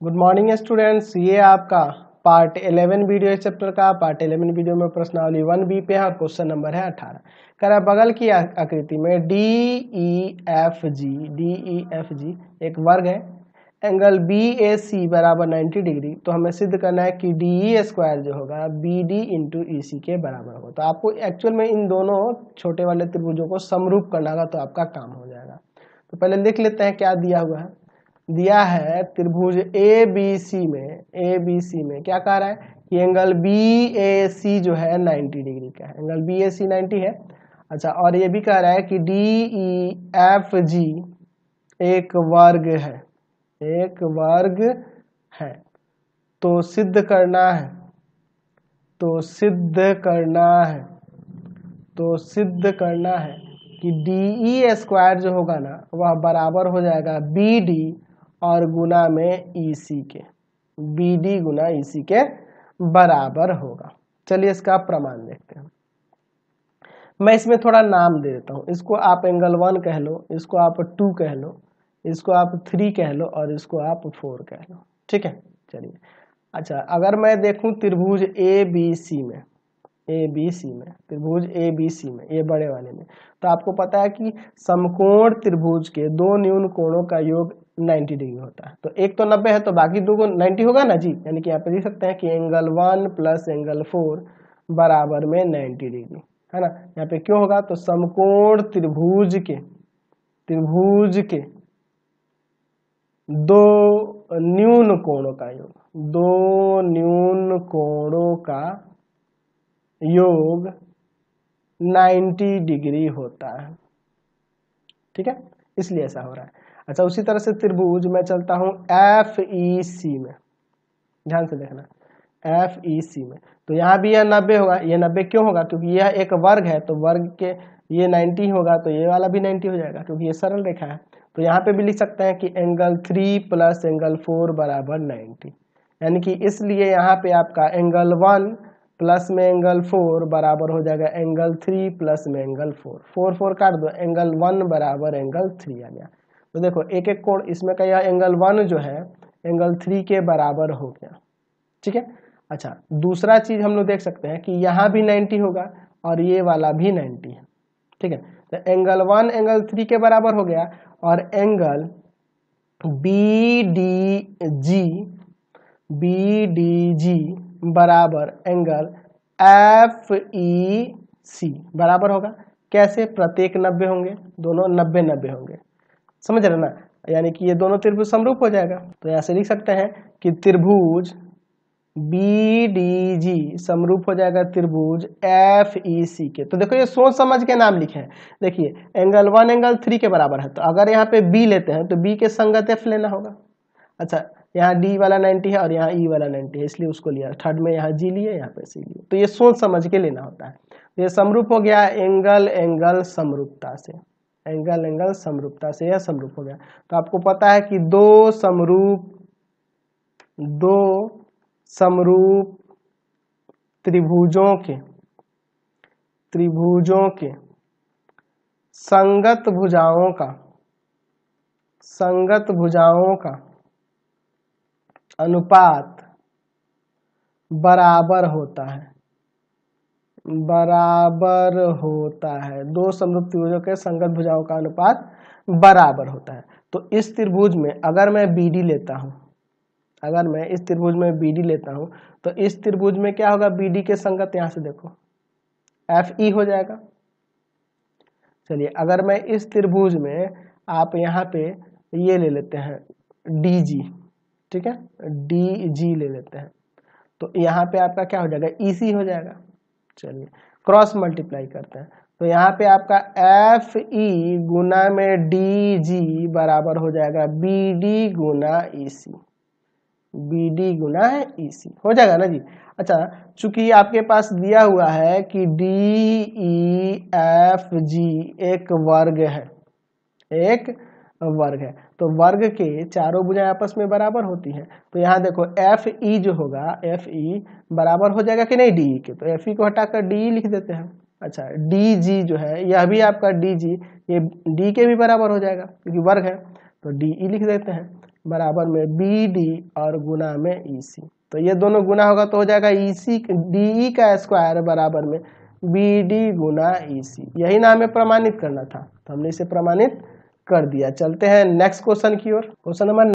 Good morning students, ये आपका part 11 video इस चैप्टर का। पार्ट 11 वीडियो में प्रश्नावली 1B पे है और क्वेश्चन नंबर है 18। कह रहा है बगल की आकृति में डी ई एफ जी एक वर्ग है, एंगल बी ए सी बराबर 90 डिग्री। तो हमें सिद्ध करना है कि डी ई स्क्वायर जो होगा बी डी इंटू ई सी के बराबर होगा। तो आपको एक्चुअल में इन दोनों छोटे वाले त्रिभुजों को समरूप करना होगा, तो आपका काम हो जाएगा। तो पहले लिख लेते हैं क्या दिया हुआ है। दिया है त्रिभुज ए बी सी में क्या कह रहा है कि एंगल बी ए सी जो है 90 डिग्री का है। एंगल बी ए सी 90 है। अच्छा, और ये भी कह रहा है कि डी ई एफ जी एक वर्ग है, एक वर्ग है। तो सिद्ध करना है, तो सिद्ध करना है कि डी ई स्क्वायर जो होगा ना वह बराबर हो जाएगा बी डी और गुना में ई सी के, बी डी गुना ई सी के बराबर होगा। चलिए इसका प्रमाण देखते हैं। मैं इसमें थोड़ा नाम दे देता हूँ। इसको आप एंगल 1 कह लो, इसको आप 2 कह लो, इसको आप 3 कह लो और इसको आप 4 कह लो। ठीक है, चलिए। अच्छा, अगर मैं देखूं त्रिभुज ए बी सी में, त्रिभुज ए बी सी में, ये बड़े वाले में, तो आपको पता है कि समकोण त्रिभुज के दो न्यून कोणों का योग 90 डिग्री होता है। तो एक तो 90 है तो बाकी दो को 90 होगा ना जी। यानी कि यहाँ पे लिख सकते हैं कि एंगल 1 प्लस एंगल 4 बराबर में 90 डिग्री, है ना। यहाँ पे क्यों होगा, तो समकोण त्रिभुज के दो न्यून कोणों का योग, दो न्यून कोणों का योग 90 डिग्री होता है। ठीक है, इसलिए ऐसा हो रहा है। अच्छा, उसी तरह से त्रिभुज मैं चलता हूं एफ ई सी में, ध्यान से देखना, एफ ई सी में। तो यहाँ भी यह 90 होगा। ये 90 क्यों होगा, क्योंकि यह एक वर्ग है, तो वर्ग के ये 90 होगा, तो ये वाला भी 90 हो जाएगा क्योंकि ये सरल रेखा है। तो यहाँ पे भी लिख सकते हैं कि एंगल 3 प्लस एंगल 4 बराबर 90। यानी कि इसलिए यहाँ पे आपका एंगल 1 प्लस में एंगल 4 बराबर हो जाएगा एंगल 3 प्लस में एंगल 4। 4 काट दो, एंगल 1 बराबर एंगल 3 आ गया। तो देखो एक एक कोण इसमें का यह एंगल 1 जो है एंगल 3 के बराबर हो गया। ठीक है। अच्छा, दूसरा चीज हम लोग देख सकते हैं कि यहाँ भी 90 होगा और ये वाला भी 90 है। ठीक है, तो एंगल 1 एंगल 3 के बराबर हो गया और एंगल बी डी जी बराबर एंगल एफ ई सी बराबर होगा। कैसे, प्रत्येक 90 होंगे, दोनों 90 होंगे, समझ रहे ना। यानी कि ये दोनों त्रिभुज समरूप हो जाएगा। तो यहाँ से लिख सकते हैं कि त्रिभुज बी डी जी समरूप हो जाएगा त्रिभुज एफ ई सी के। तो देखो ये सोच समझ के नाम लिखे हैं। देखिए एंगल 1 एंगल 3 के बराबर है, तो अगर यहाँ पे बी लेते हैं तो बी के संगत एफ लेना होगा। अच्छा, यहाँ डी वाला 90 है और यहाँ ई वाला 90 है, इसलिए उसको लिया। थर्ड में यहाँ जी लिए, यहाँ पे सी लिए। तो ये सोच समझ के लेना होता है। तो ये समरूप हो गया एंगल एंगल समरूपता से, एंगल एंगल समरूपता से यह समरूप हो गया। तो आपको पता है कि दो समरूप त्रिभुजों के संगत भुजाओं का अनुपात बराबर होता है। दो समरूप त्रिभुजों के संगत भुजाओं का अनुपात बराबर होता है। तो इस त्रिभुज में अगर मैं BD लेता हूं, इस त्रिभुज में BD लेता हूं, तो इस त्रिभुज में क्या होगा, BD के संगत यहां से देखो FE हो जाएगा। चलिए, अगर मैं इस त्रिभुज में आप यहाँ पे ये ले लेते हैं DG, ठीक है, DG ले लेते हैं, तो यहाँ पे आपका क्या हो जाएगा, EC हो जाएगा। चलिए क्रॉस मल्टीप्लाई करते हैं, तो यहाँ पे आपका FE गुना में DG बराबर हो जाएगा BD गुना EC, BD गुना EC हो जाएगा ना जी। अच्छा, चूंकि आपके पास दिया हुआ है कि DEFG एक वर्ग है, तो वर्ग के चारों भुजाएं आपस में बराबर होती हैं। तो यहाँ देखो FE जो होगा, FE बराबर हो जाएगा कि नहीं DE के, तो FE को हटाकर DE लिख देते हैं। अच्छा, DG जो है यह भी आपका DG ये D के भी बराबर हो जाएगा क्योंकि वर्ग है, तो DE लिख देते हैं। बराबर में BD और गुना में EC। तो ये दोनों गुना होगा तो हो जाएगा DE का स्क्वायर बराबर में BD गुना EC। यही ना हमें प्रमाणित करना था, तो हमने इसे प्रमाणित कर दिया। चलते हैं नेक्स्ट क्वेश्चन की ओर। Question number